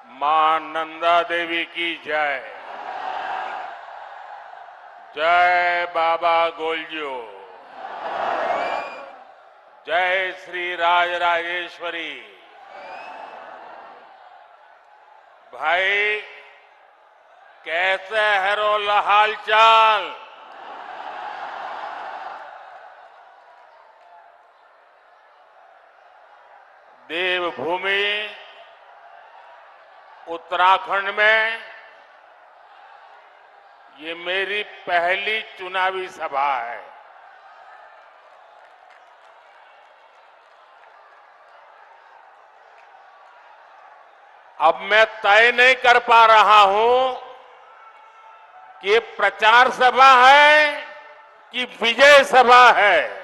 मां नंदा देवी की जय। जय बाबा गोलजू। जय श्री राजराजेश्वरी। भाई कैसे है रोला हाल चाल? देवभूमि उत्तराखंड में ये मेरी पहली चुनावी सभा है। अब मैं तय नहीं कर पा रहा हूं कि ये प्रचार सभा है कि विजय सभा है।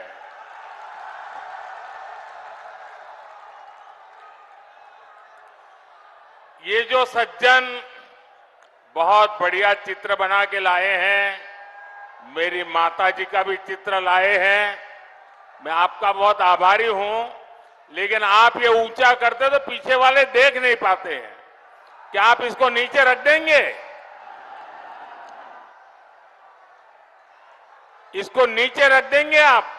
ये जो सज्जन बहुत बढ़िया चित्र बना के लाए हैं, मेरी माता जी का भी चित्र लाए हैं, मैं आपका बहुत आभारी हूं। लेकिन आप ये ऊंचा करते तो पीछे वाले देख नहीं पाते हैं। क्या आप इसको नीचे रख देंगे? इसको नीचे रख देंगे आप?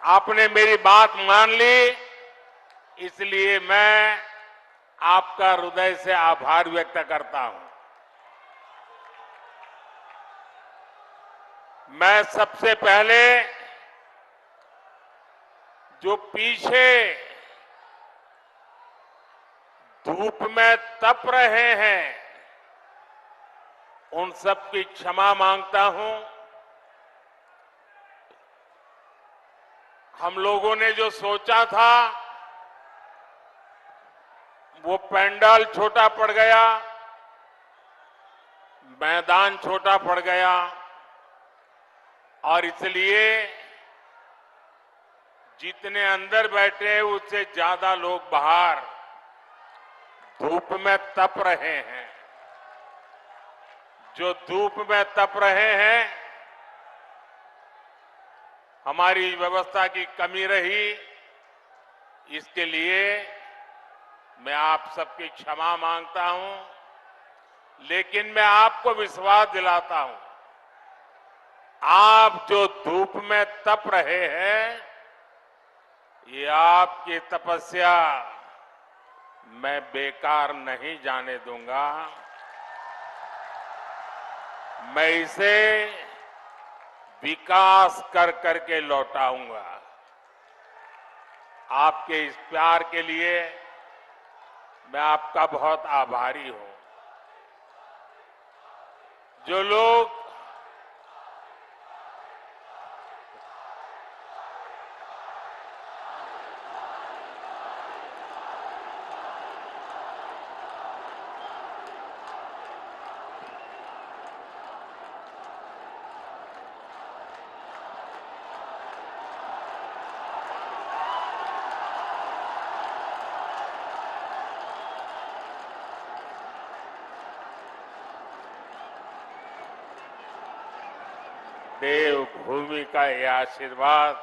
आपने मेरी बात मान ली, इसलिए मैं आपका हृदय से आभार व्यक्त करता हूं। मैं सबसे पहले जो पीछे धूप में तप रहे हैं उन सब की क्षमा मांगता हूं। हम लोगों ने जो सोचा था वो पंडाल छोटा पड़ गया, मैदान छोटा पड़ गया और इसलिए जितने अंदर बैठे उससे ज्यादा लोग बाहर धूप में तप रहे हैं। जो धूप में तप रहे हैं, हमारी व्यवस्था की कमी रही, इसके लिए मैं आप सबकी क्षमा मांगता हूं। लेकिन मैं आपको विश्वास दिलाता हूं, आप जो धूप में तप रहे हैं, ये आपकी तपस्या मैं बेकार नहीं जाने दूंगा। मैं इसे विकास कर करके लौटाऊंगा। आपके इस प्यार के लिए मैं आपका बहुत आभारी हूं। जो लोग देवभूमि का ये आशीर्वाद,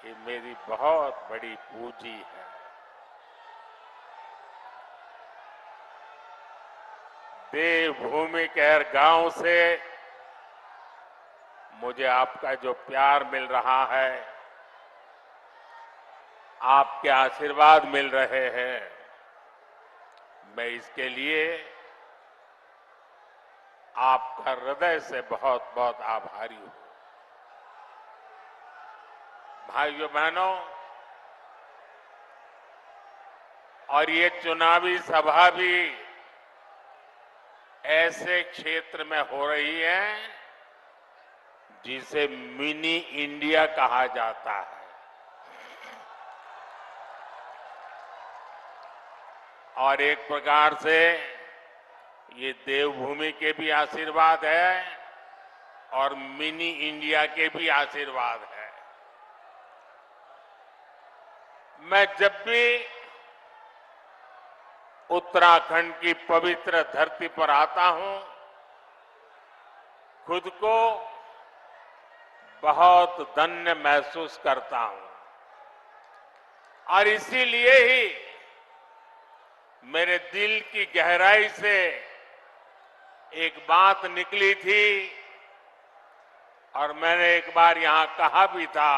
ये मेरी बहुत बड़ी पूंजी है। देवभूमि के हर गांव से मुझे आपका जो प्यार मिल रहा है, आपके आशीर्वाद मिल रहे हैं, मैं इसके लिए आपका हृदय से बहुत बहुत आभारी हूं। भाइयों बहनों, और ये चुनावी सभा भी ऐसे क्षेत्र में हो रही है जिसे मिनी इंडिया कहा जाता है। और एक प्रकार से ये देवभूमि के भी आशीर्वाद है और मिनी इंडिया के भी आशीर्वाद है। मैं जब भी उत्तराखंड की पवित्र धरती पर आता हूं, खुद को बहुत धन्य महसूस करता हूं और इसीलिए ही मेरे दिल की गहराई से एक बात निकली थी और मैंने एक बार यहां कहा भी था,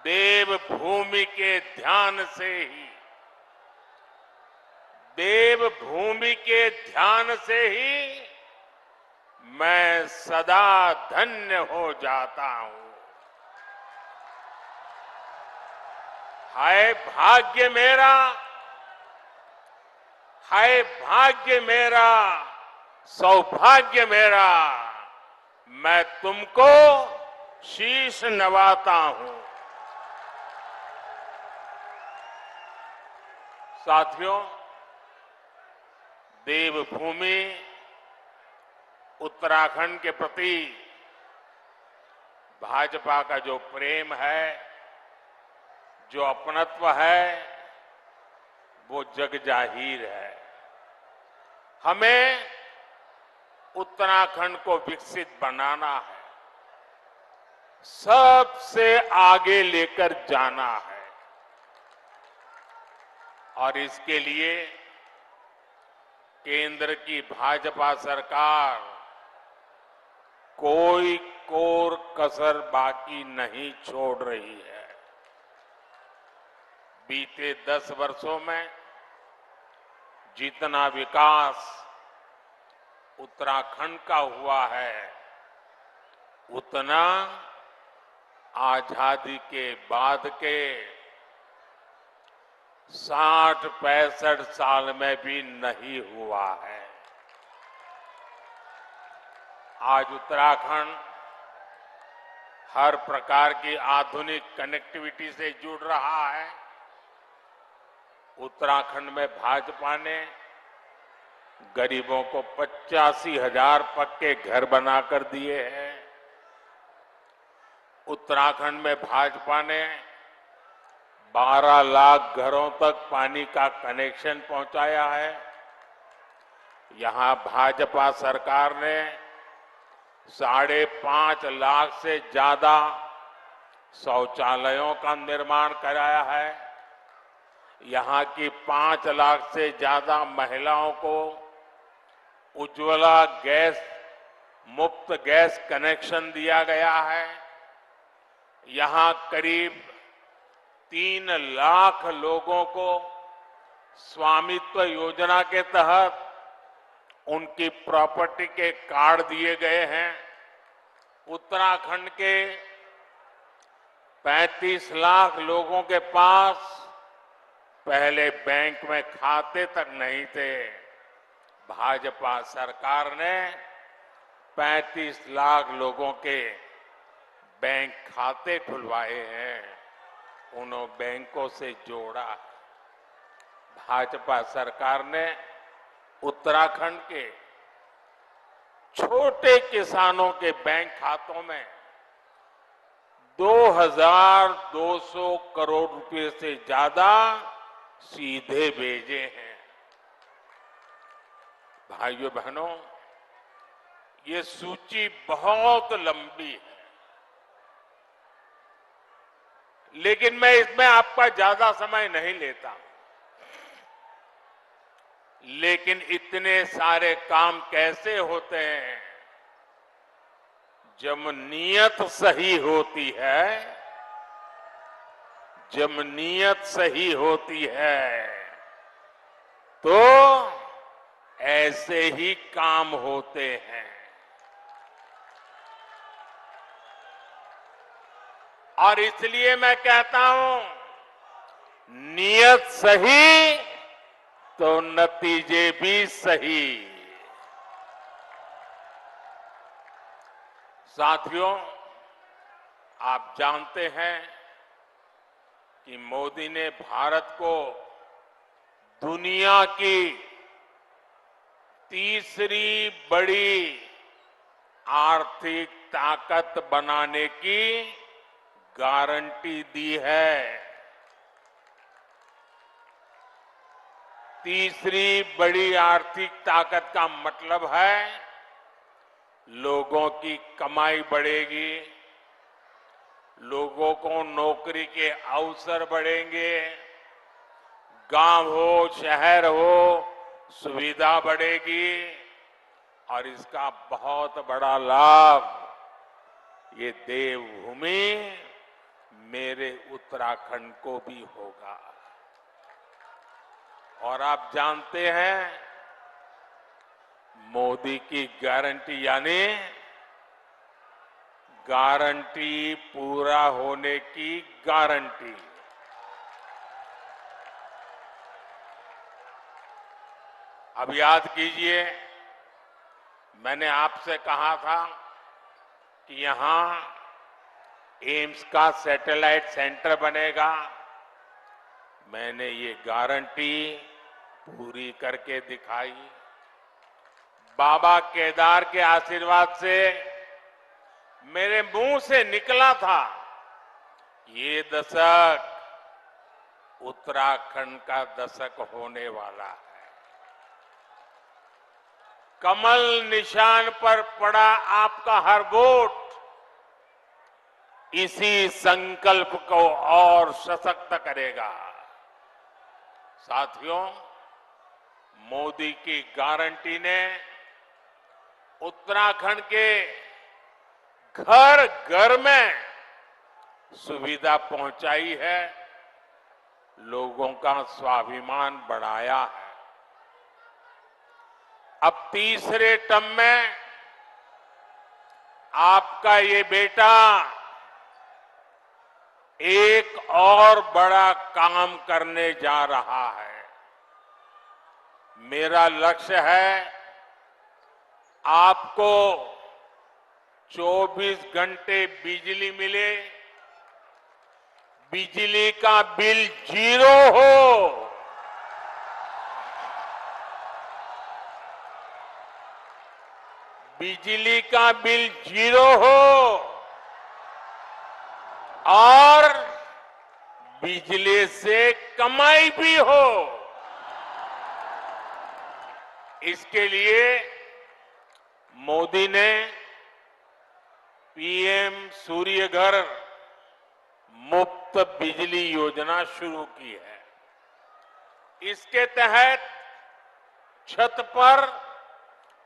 देवभूमि के ध्यान से ही, देवभूमि के ध्यान से ही मैं सदा धन्य हो जाता हूं। हाय भाग्य मेरा, हाय भाग्य मेरा, सौभाग्य मेरा, मैं तुमको शीश नवाता हूं। साथियों, देवभूमि उत्तराखंड के प्रति भाजपा का जो प्रेम है, जो अपनत्व है, वो जग जाहिर है। हमें उत्तराखंड को विकसित बनाना है, सबसे आगे लेकर जाना है और इसके लिए केंद्र की भाजपा सरकार कोई कोर कसर बाकी नहीं छोड़ रही है। बीते 10 वर्षों में जितना विकास उत्तराखंड का हुआ है, उतना आजादी के बाद के 60-65 साल में भी नहीं हुआ है। आज उत्तराखंड हर प्रकार की आधुनिक कनेक्टिविटी से जुड़ रहा है। उत्तराखंड में भाजपा ने गरीबों को 85,000 पक्के घर बनाकर दिए हैं। उत्तराखंड में भाजपा ने 12 लाख घरों तक पानी का कनेक्शन पहुंचाया है। यहां भाजपा सरकार ने 5.5 लाख से ज्यादा शौचालयों का निर्माण कराया है। यहां की 5 लाख से ज्यादा महिलाओं को उज्ज्वला गैस मुफ्त गैस कनेक्शन दिया गया है। यहां करीब 3 लाख लोगों को स्वामित्व योजना के तहत उनकी प्रॉपर्टी के कार्ड दिए गए हैं। उत्तराखंड के 35 लाख लोगों के पास पहले बैंक में खाते तक नहीं थे। भाजपा सरकार ने 35 लाख लोगों के बैंक खाते खुलवाए हैं, उन्होंने बैंकों से जोड़ा। भाजपा सरकार ने उत्तराखंड के छोटे किसानों के बैंक खातों में 2,200 करोड़ रुपए से ज्यादा सीधे भेजे हैं। भाइयों बहनों, ये सूची बहुत लंबी है, लेकिन मैं इसमें आपका ज्यादा समय नहीं लेता। लेकिन इतने सारे काम कैसे होते हैं? जब नीयत सही होती है, जब नीयत सही होती है तो ऐसे ही काम होते हैं। और इसलिए मैं कहता हूं, नीयत सही तो नतीजे भी सही। साथियों, आप जानते हैं कि मोदी ने भारत को दुनिया की तीसरी बड़ी आर्थिक ताकत बनाने की गारंटी दी है। तीसरी बड़ी आर्थिक ताकत का मतलब है लोगों की कमाई बढ़ेगी, लोगों को नौकरी के अवसर बढ़ेंगे, गांव हो शहर हो सुविधा बढ़ेगी और इसका बहुत बड़ा लाभ ये देवभूमि मेरे उत्तराखंड को भी होगा। और आप जानते हैं मोदी की गारंटी यानी गारंटी पूरा होने की गारंटी। अब याद कीजिए, मैंने आपसे कहा था कि यहां एम्स का सैटेलाइट सेंटर बनेगा। मैंने ये गारंटी पूरी करके दिखाई। बाबा केदार के आशीर्वाद से मेरे मुंह से निकला था, ये दशक उत्तराखंड का दशक होने वाला है। कमल निशान पर पड़ा आपका हर वोट इसी संकल्प को और सशक्त करेगा। साथियों, मोदी की गारंटी ने उत्तराखंड के घर घर में सुविधा पहुंचाई है, लोगों का स्वाभिमान बढ़ाया है। अब तीसरे टर्म में आपका ये बेटा एक और बड़ा काम करने जा रहा है। मेरा लक्ष्य है आपको 24 घंटे बिजली मिले, बिजली का बिल 0 हो, बिजली का बिल 0 हो और बिजली से कमाई भी हो। इसके लिए मोदी ने पीएम सूर्य घर मुफ्त बिजली योजना शुरू की है। इसके तहत छत पर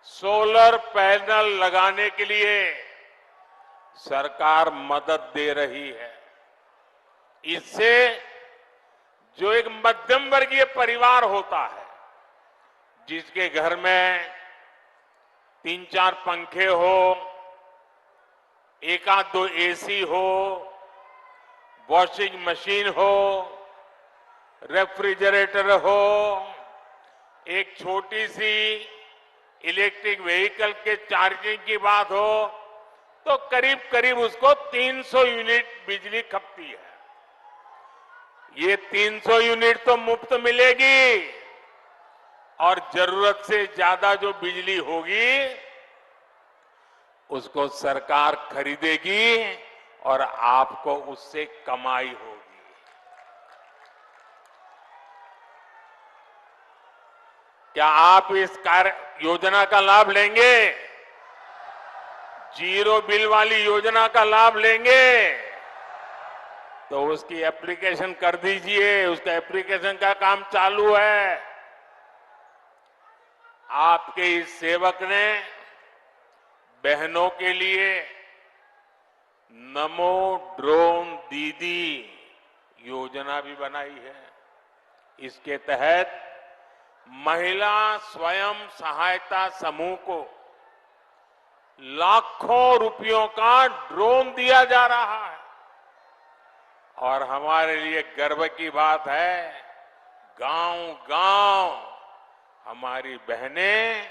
सोलर पैनल लगाने के लिए सरकार मदद दे रही है। इससे जो एक मध्यम वर्गीय परिवार होता है, जिसके घर में 3-4 पंखे हो, एक आध 2 एसी हो, वॉशिंग मशीन हो, रेफ्रिजरेटर हो, एक छोटी सी इलेक्ट्रिक व्हीकल के चार्जिंग की बात हो, तो करीब करीब उसको 300 यूनिट बिजली खपती है। ये 300 यूनिट तो मुफ्त मिलेगी और जरूरत से ज्यादा जो बिजली होगी उसको सरकार खरीदेगी और आपको उससे कमाई होगी। क्या आप इस योजना का लाभ लेंगे? जीरो बिल वाली योजना का लाभ लेंगे तो उसकी एप्लीकेशन कर दीजिए। उसका एप्लीकेशन का काम चालू है। आपके इस सेवक ने बहनों के लिए नमो ड्रोन दीदी योजना भी बनाई है। इसके तहत महिला स्वयं सहायता समूह को लाखों रुपयों का ड्रोन दिया जा रहा है। और हमारे लिए गर्व की बात है, गांव-गांव हमारी बहनें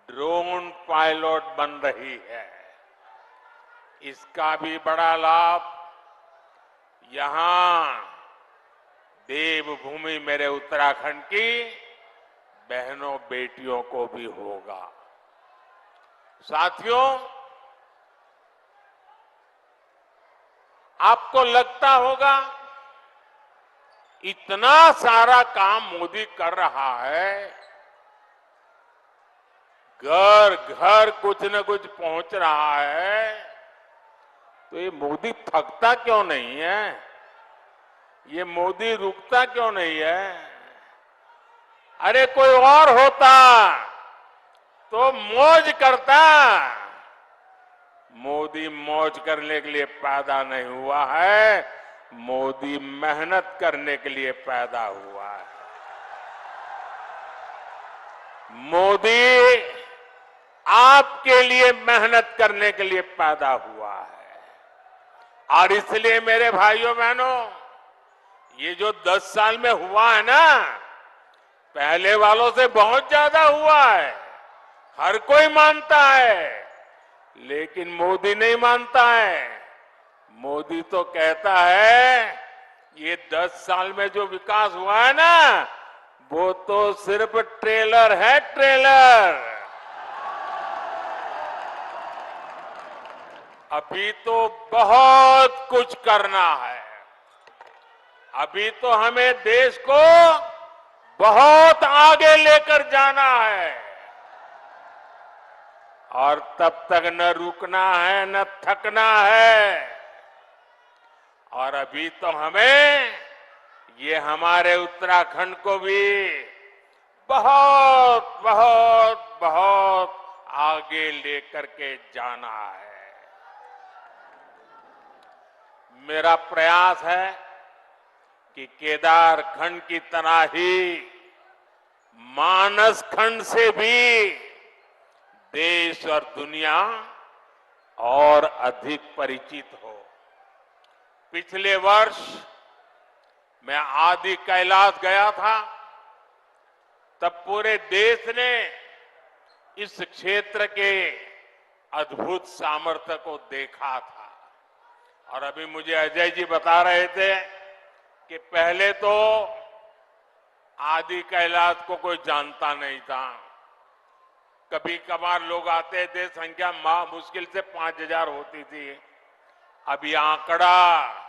ड्रोन पायलट बन रही है। इसका भी बड़ा लाभ यहां देवभूमि मेरे उत्तराखंड की बहनों बेटियों को भी होगा। साथियों, आपको लगता होगा इतना सारा काम मोदी कर रहा है, घर घर कुछ न कुछ पहुंच रहा है, तो ये मोदी थकता क्यों नहीं है? ये मोदी रुकता क्यों नहीं है? अरे कोई और होता तो मौज करता। मोदी मौज करने के लिए पैदा नहीं हुआ है, मोदी मेहनत करने के लिए पैदा हुआ है। मोदी आपके लिए मेहनत करने के लिए पैदा हुआ है। और इसलिए मेरे भाइयों बहनों, ये जो 10 साल में हुआ है ना, पहले वालों से बहुत ज्यादा हुआ है, हर कोई मानता है, लेकिन मोदी नहीं मानता है। मोदी तो कहता है ये 10 साल में जो विकास हुआ है ना, वो तो सिर्फ ट्रेलर है, ट्रेलर। अभी तो बहुत कुछ करना है। अभी तो हमें देश को बहुत आगे लेकर जाना है, और तब तक न रुकना है न थकना है। और अभी तो हमें ये हमारे उत्तराखंड को भी बहुत बहुत बहुत आगे लेकर के जाना है। मेरा प्रयास है कि केदार खंड की तरह ही मानस खंड से भी देश और दुनिया और अधिक परिचित हो। पिछले वर्ष मैं आदि कैलाश गया था, तब पूरे देश ने इस क्षेत्र के अद्भुत सामर्थ्य को देखा था। और अभी मुझे अजय जी बता रहे थे कि पहले तो आदि कैलाश को कोई जानता नहीं था। कभी कभार लोग आते थे, संख्या मुश्किल से 5000 होती थी। अब ये आंकड़ा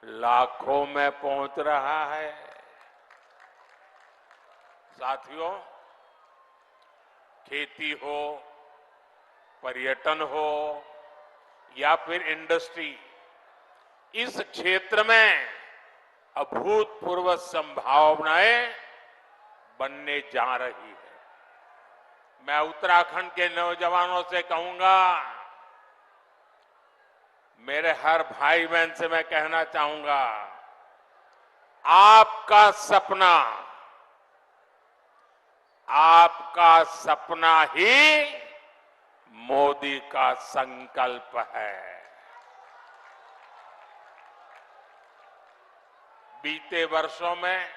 लाखों में पहुंच रहा है। साथियों, खेती हो, पर्यटन हो या फिर इंडस्ट्री, इस क्षेत्र में अभूतपूर्व संभावनाएं बनने जा रही है। मैं उत्तराखंड के नौजवानों से कहूंगा, मेरे हर भाई बहन से मैं कहना चाहूंगा, आपका सपना ही मोदी का संकल्प है। बीते वर्षों में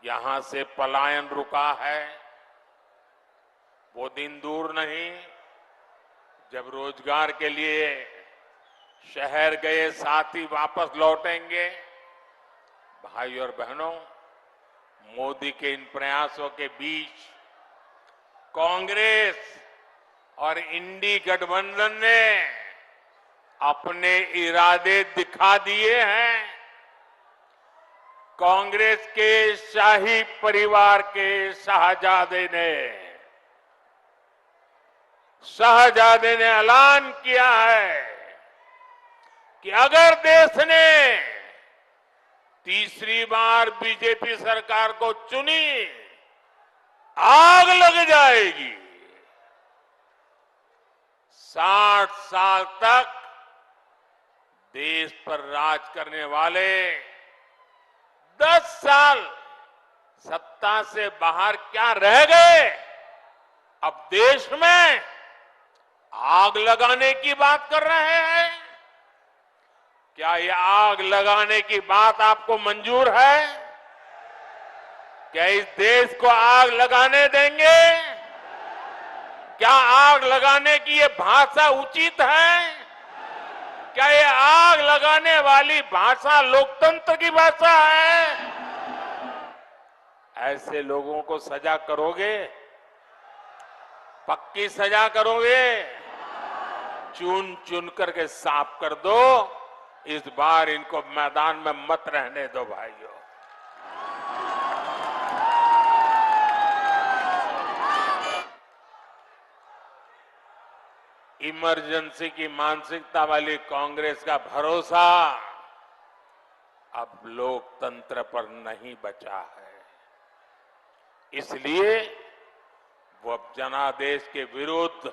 यहां से पलायन रुका है। वो दिन दूर नहीं जब रोजगार के लिए शहर गए साथी वापस लौटेंगे। भाई और बहनों, मोदी के इन प्रयासों के बीच कांग्रेस और इंडी गठबंधन ने अपने इरादे दिखा दिए हैं। कांग्रेस के शाही परिवार के शाहजादे ने ऐलान किया है कि अगर देश ने तीसरी बार बीजेपी सरकार को चुनी, आग लग जाएगी। 60 साल तक देश पर राज करने वाले 10 साल सत्ता से बाहर क्या रह गए? अब देश में आग लगाने की बात कर रहे हैं। क्या ये आग लगाने की बात आपको मंजूर है? क्या इस देश को आग लगाने देंगे? क्या आग लगाने की ये भाषा उचित है? क्या ये आग लगाने वाली भाषा लोकतंत्र की भाषा है? ऐसे लोगों को सजा करोगे? पक्की सजा करोगे? चुन चुन करके साफ कर दो। इस बार इनको मैदान में मत रहने दो भाइयों। इमरजेंसी की मानसिकता वाली कांग्रेस का भरोसा अब लोकतंत्र पर नहीं बचा है। इसलिए वो अब जनादेश के विरुद्ध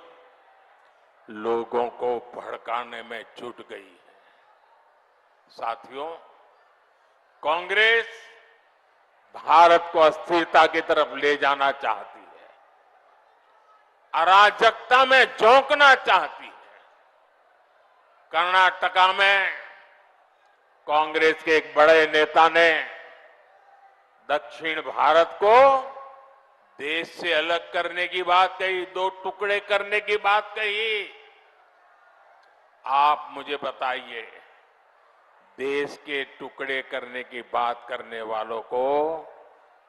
लोगों को भड़काने में जुट गई है। साथियों, कांग्रेस भारत को अस्थिरता की तरफ ले जाना चाहती है, अराजकता में झोंकना चाहती है। कर्नाटका में कांग्रेस के एक बड़े नेता ने दक्षिण भारत को देश से अलग करने की बात कही, दो टुकड़े करने की बात कही। आप मुझे बताइए, देश के टुकड़े करने की बात करने वालों को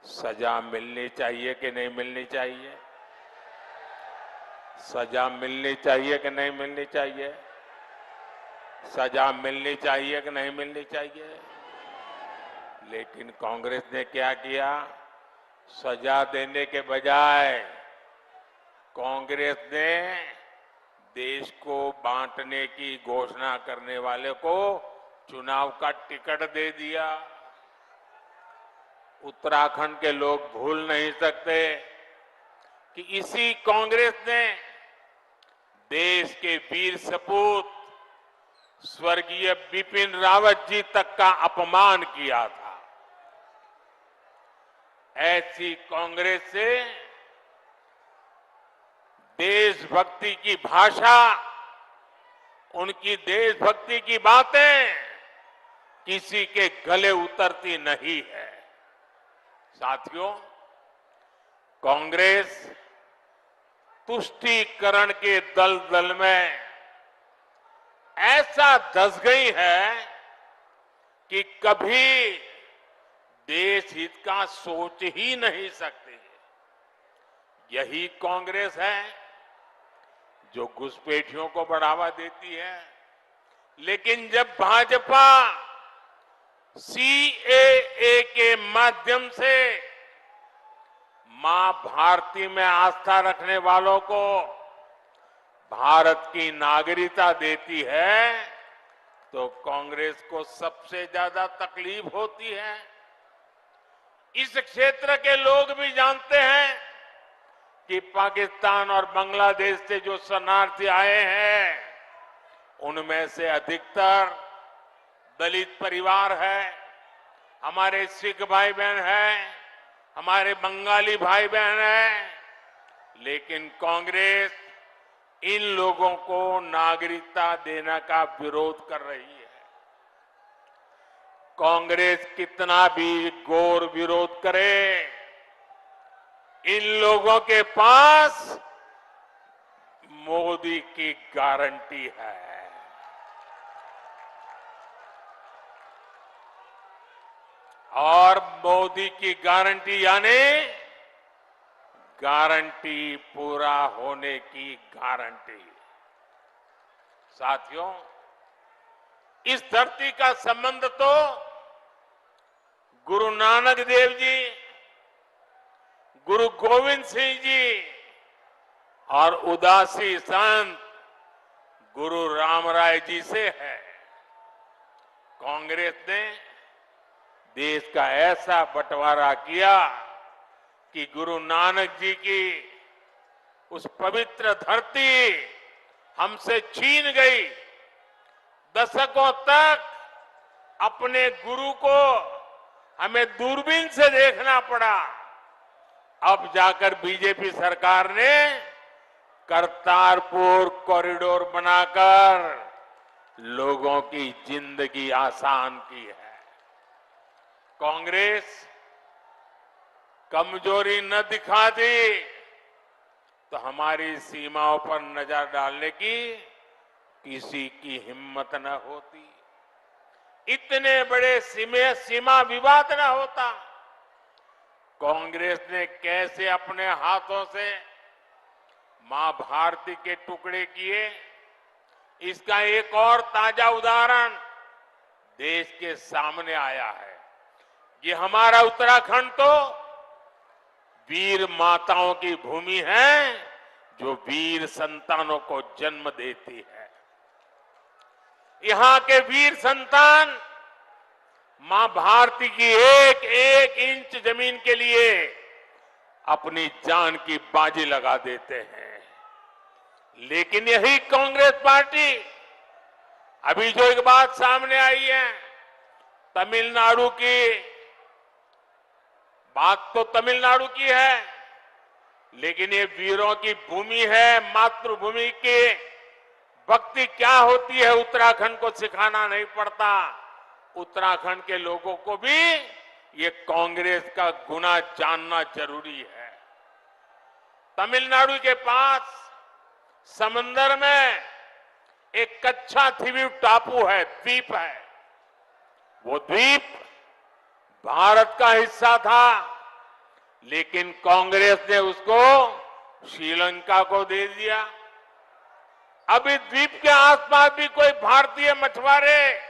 सजा मिलनी चाहिए कि नहीं मिलनी चाहिए? सजा मिलनी चाहिए कि नहीं मिलनी चाहिए? सजा मिलनी चाहिए कि नहीं मिलनी चाहिए? लेकिन कांग्रेस ने क्या किया? सजा देने के बजाय कांग्रेस ने देश को बांटने की घोषणा करने वाले को चुनाव का टिकट दे दिया। उत्तराखंड के लोग भूल नहीं सकते कि इसी कांग्रेस ने देश के वीर सपूत स्वर्गीय बिपिन रावत जी तक का अपमान किया था। ऐसी कांग्रेस से देशभक्ति की भाषा, उनकी देशभक्ति की बातें किसी के गले उतरती नहीं है। साथियों, कांग्रेस तुष्टीकरण के दलदल में ऐसा धंस गई है कि कभी देश हित का सोच ही नहीं सकती। यही कांग्रेस है जो घुसपैठियों को बढ़ावा देती है। लेकिन जब भाजपा सीएए के माध्यम से मां भारती में आस्था रखने वालों को भारत की नागरिकता देती है, तो कांग्रेस को सबसे ज्यादा तकलीफ होती है। इस क्षेत्र के लोग भी जानते हैं कि पाकिस्तान और बांग्लादेश से जो शरणार्थी आए हैं, उनमें से अधिकतर दलित परिवार है, हमारे सिख भाई बहन हैं, हमारे बंगाली भाई बहन हैं। लेकिन कांग्रेस इन लोगों को नागरिकता देने का विरोध कर रही है। कांग्रेस कितना भी घोर विरोध करे, इन लोगों के पास मोदी की गारंटी है। और मोदी की गारंटी यानी गारंटी पूरा होने की गारंटी। साथियों, इस धरती का संबंध तो गुरु नानक देव जी, गुरु गोविंद सिंह जी और उदासी संत गुरु रामराय जी से है। कांग्रेस ने देश का ऐसा बंटवारा किया कि गुरु नानक जी की उस पवित्र धरती हमसे छीन गई। दशकों तक अपने गुरु को हमें दूरबीन से देखना पड़ा। अब जाकर बीजेपी सरकार ने करतारपुर कॉरिडोर बनाकर लोगों की जिंदगी आसान की है। कांग्रेस कमजोरी न दिखा दी तो हमारी सीमाओं पर नजर डालने की किसी की हिम्मत न होती, इतने बड़े सीमा विवाद न होता। कांग्रेस ने कैसे अपने हाथों से मां भारती के टुकड़े किए, इसका एक और ताजा उदाहरण देश के सामने आया है। ये हमारा उत्तराखंड तो वीर माताओं की भूमि है, जो वीर संतानों को जन्म देती है। यहां के वीर संतान मां भारती की एक एक इंच जमीन के लिए अपनी जान की बाजी लगा देते हैं। लेकिन यही कांग्रेस पार्टी, अभी जो एक बात सामने आई है तमिलनाडु की, बात तो तमिलनाडु की है, लेकिन ये वीरों की भूमि है, मातृभूमि की भक्ति क्या होती है उत्तराखंड को सिखाना नहीं पड़ता। उत्तराखंड के लोगों को भी ये कांग्रेस का गुना जानना जरूरी है। तमिलनाडु के पास समंदर में एक कच्छा द्वीप टापू है, द्वीप है। वो द्वीप भारत का हिस्सा था, लेकिन कांग्रेस ने उसको श्रीलंका को दे दिया। अब इस द्वीप के आसपास भी कोई भारतीय मछुआरे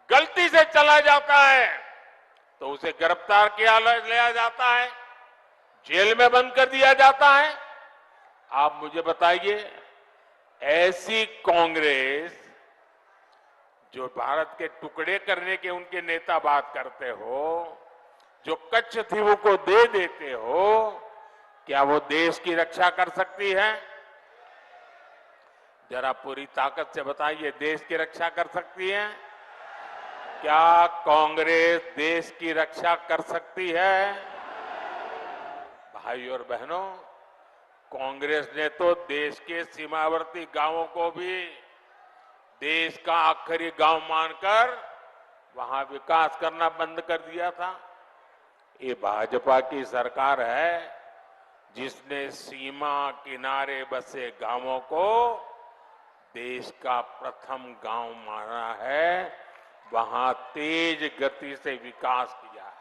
गलती से चला जाता है तो उसे गिरफ्तार किया लिया जाता है, जेल में बंद कर दिया जाता है। आप मुझे बताइए, ऐसी कांग्रेस जो भारत के टुकड़े करने के उनके नेता बात करते हो, जो कच्छ द्वीप को दे देते हो, क्या वो देश की रक्षा कर सकती है? जरा पूरी ताकत से बताइए, देश की रक्षा कर सकती है? क्या कांग्रेस देश की रक्षा कर सकती है? भाई और बहनों, कांग्रेस ने तो देश के सीमावर्ती गांवों को भी देश का आखिरी गांव मानकर वहां विकास करना बंद कर दिया था। ये भाजपा की सरकार है जिसने सीमा किनारे बसे गांवों को देश का प्रथम गांव माना है, वहां तेज गति से विकास किया है।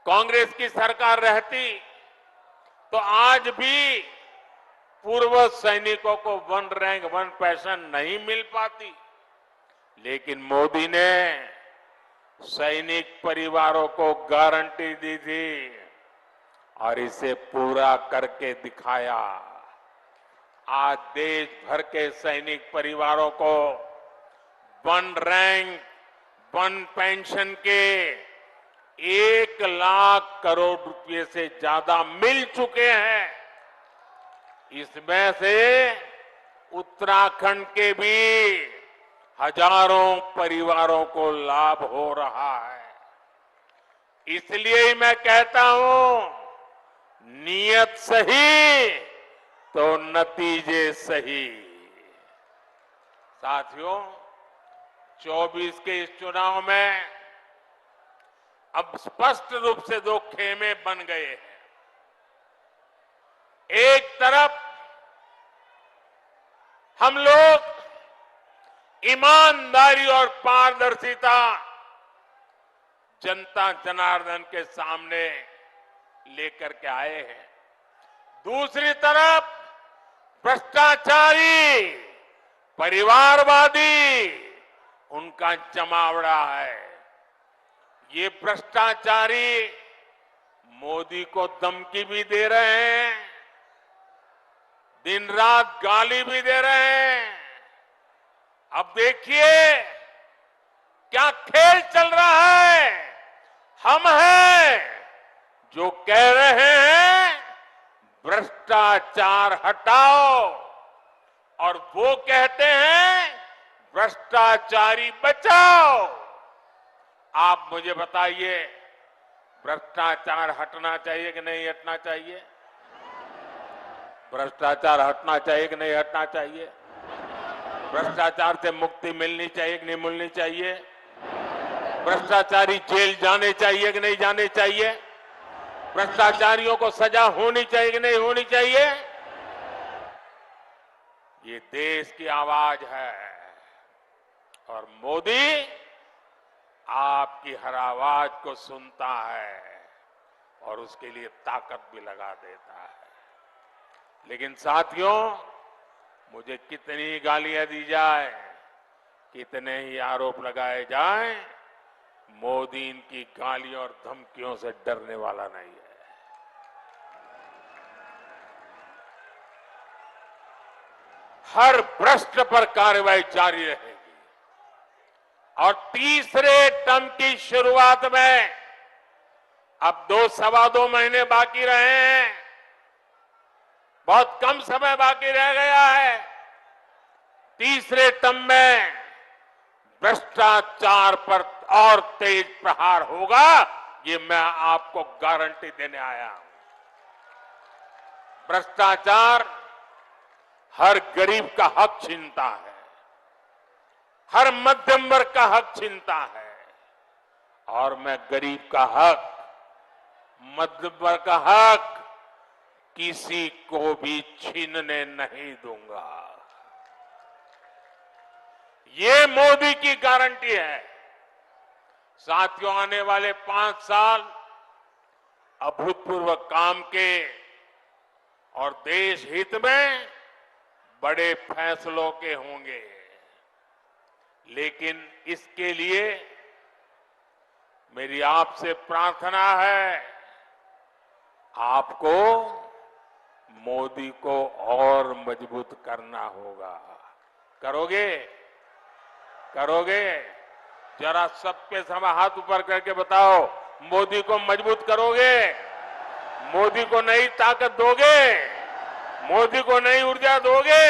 कांग्रेस की सरकार रहती तो आज भी पूर्व सैनिकों को 1 रैंक 1 पेंशन नहीं मिल पाती, लेकिन मोदी ने सैनिक परिवारों को गारंटी दी थी और इसे पूरा करके दिखाया। आज देश भर के सैनिक परिवारों को 1 रैंक 1 पेंशन के 1 लाख करोड़ रुपए से ज्यादा मिल चुके हैं। इसमें से उत्तराखंड के भी हजारों परिवारों को लाभ हो रहा है। इसलिए ही मैं कहता हूं, नीयत सही तो नतीजे सही। साथियों, 24 के इस चुनाव में अब स्पष्ट रूप से 2 खेमे बन गए हैं। एक तरफ हम लोग ईमानदारी और पारदर्शिता जनता जनार्दन के सामने लेकर के आए हैं। दूसरी तरफ भ्रष्टाचारी, परिवारवादी उनका जमावड़ा है। ये भ्रष्टाचारी मोदी को धमकी भी दे रहे हैं, दिन रात गाली भी दे रहे हैं। अब देखिए क्या खेल चल रहा है। हम हैं जो कह रहे हैं भ्रष्टाचार हटाओ, और वो कहते हैं भ्रष्टाचारी बचाओ। आप मुझे बताइए, भ्रष्टाचार हटना चाहिए कि नहीं हटना चाहिए? भ्रष्टाचार हटना चाहिए कि नहीं हटना चाहिए? भ्रष्टाचार से मुक्ति मिलनी चाहिए कि नहीं मिलनी चाहिए? भ्रष्टाचारी जेल जाने चाहिए कि नहीं जाने चाहिए? भ्रष्टाचारियों को सजा होनी चाहिए कि नहीं होनी चाहिए? ये देश की आवाज है और मोदी आपकी हर आवाज को सुनता है और उसके लिए ताकत भी लगा देता है। लेकिन साथियों, मुझे कितनी गालियां दी जाए, कितने ही आरोप लगाए जाएं, मोदी इनकी गालियों और धमकियों से डरने वाला नहीं है। हर भ्रष्ट पर कार्रवाई जारी रहेगी और तीसरे टर्म की शुरुआत में अब 2-2.25 महीने बाकी रहे हैं, बहुत कम समय बाकी रह गया है। तीसरे टर्म में भ्रष्टाचार पर और तेज प्रहार होगा, ये मैं आपको गारंटी देने आया हूं। भ्रष्टाचार हर गरीब का हक छीनता है, हर मध्यम वर्ग का हक छीनता है, और मैं गरीब का हक, मध्यम वर्ग का हक किसी को भी छीनने नहीं दूंगा। ये मोदी की गारंटी है। साथियों, आने वाले 5 साल अभूतपूर्व काम के और देश हित में बड़े फैसलों के होंगे, लेकिन इसके लिए मेरी आपसे प्रार्थना है, आपको मोदी को और मजबूत करना होगा। करोगे? करोगे? जरा सबके समय हाथ ऊपर करके बताओ, मोदी को मजबूत करोगे? मोदी को नई ताकत दोगे? मोदी को नई ऊर्जा दोगे?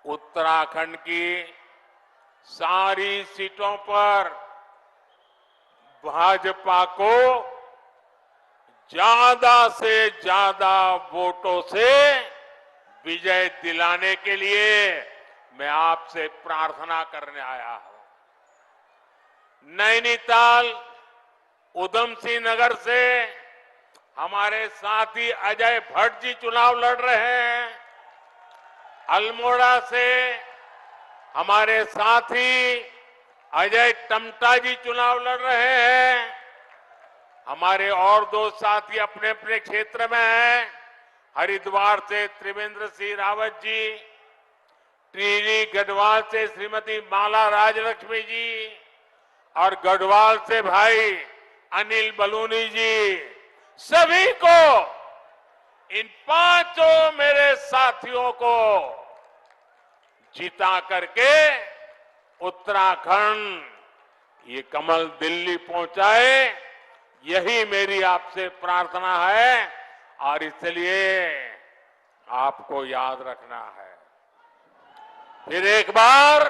उत्तराखंड की सारी सीटों पर भाजपा को ज्यादा से ज्यादा वोटों से विजय दिलाने के लिए मैं आपसे प्रार्थना करने आया हूं। नैनीताल, उधम सिंह नगर से हमारे साथी अजय भट्ट जी चुनाव लड़ रहे हैं। अल्मोड़ा से हमारे साथी अजय टमटा जी चुनाव लड़ रहे हैं। हमारे और 2 साथी अपने अपने क्षेत्र में हैं। हरिद्वार से त्रिवेंद्र सिंह रावत जी, टिहरी गढ़वाल से श्रीमती माला राजलक्ष्मी जी और गढ़वाल से भाई अनिल बलूनी जी, सभी को, इन 5 मेरे साथियों को जिता करके उत्तराखंड ये कमल दिल्ली पहुंचाए, यही मेरी आपसे प्रार्थना है और इसलिए आपको याद रखना है। फिर एक बार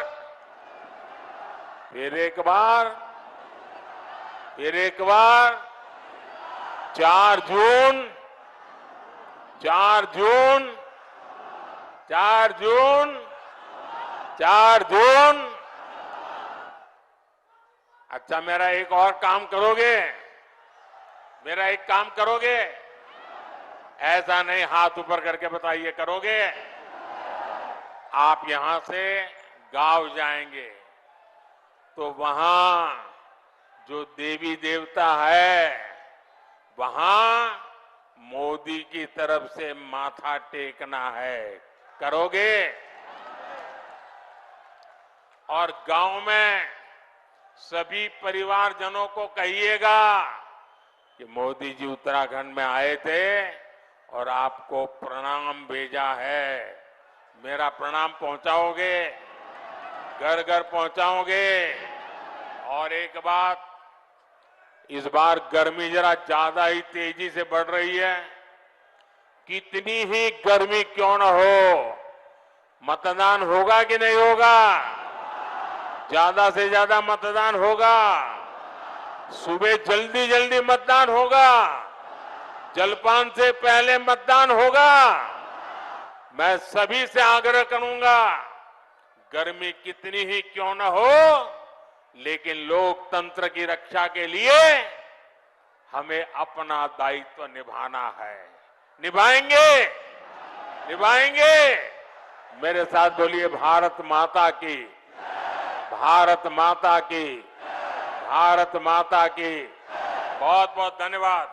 4 जून। अच्छा, मेरा एक और काम करोगे? मेरा एक काम करोगे? ऐसा नहीं, हाथ ऊपर करके बताइए, करोगे? आप यहां से गांव जाएंगे तो वहां जो देवी देवता है, वहां मोदी की तरफ से माथा टेकना है। करोगे? और गांव में सभी परिवारजनों को कहिएगा कि मोदी जी उत्तराखंड में आए थे और आपको प्रणाम भेजा है। मेरा प्रणाम पहुंचाओगे? घर घर पहुंचाओगे? और एक बात, इस बार गर्मी जरा ज्यादा ही तेजी से बढ़ रही है। कितनी ही गर्मी क्यों न हो, मतदान होगा कि नहीं होगा? ज्यादा से ज्यादा मतदान होगा। सुबह जल्दी जल्दी मतदान होगा, जलपान से पहले मतदान होगा। मैं सभी से आग्रह करूंगा, गर्मी कितनी ही क्यों न हो, लेकिन लोकतंत्र की रक्षा के लिए हमें अपना दायित्व निभाना है। निभाएंगे? निभाएंगे? मेरे साथ बोलिए, भारत माता की, भारत माता की, भारत माता की। बहुत बहुत धन्यवाद।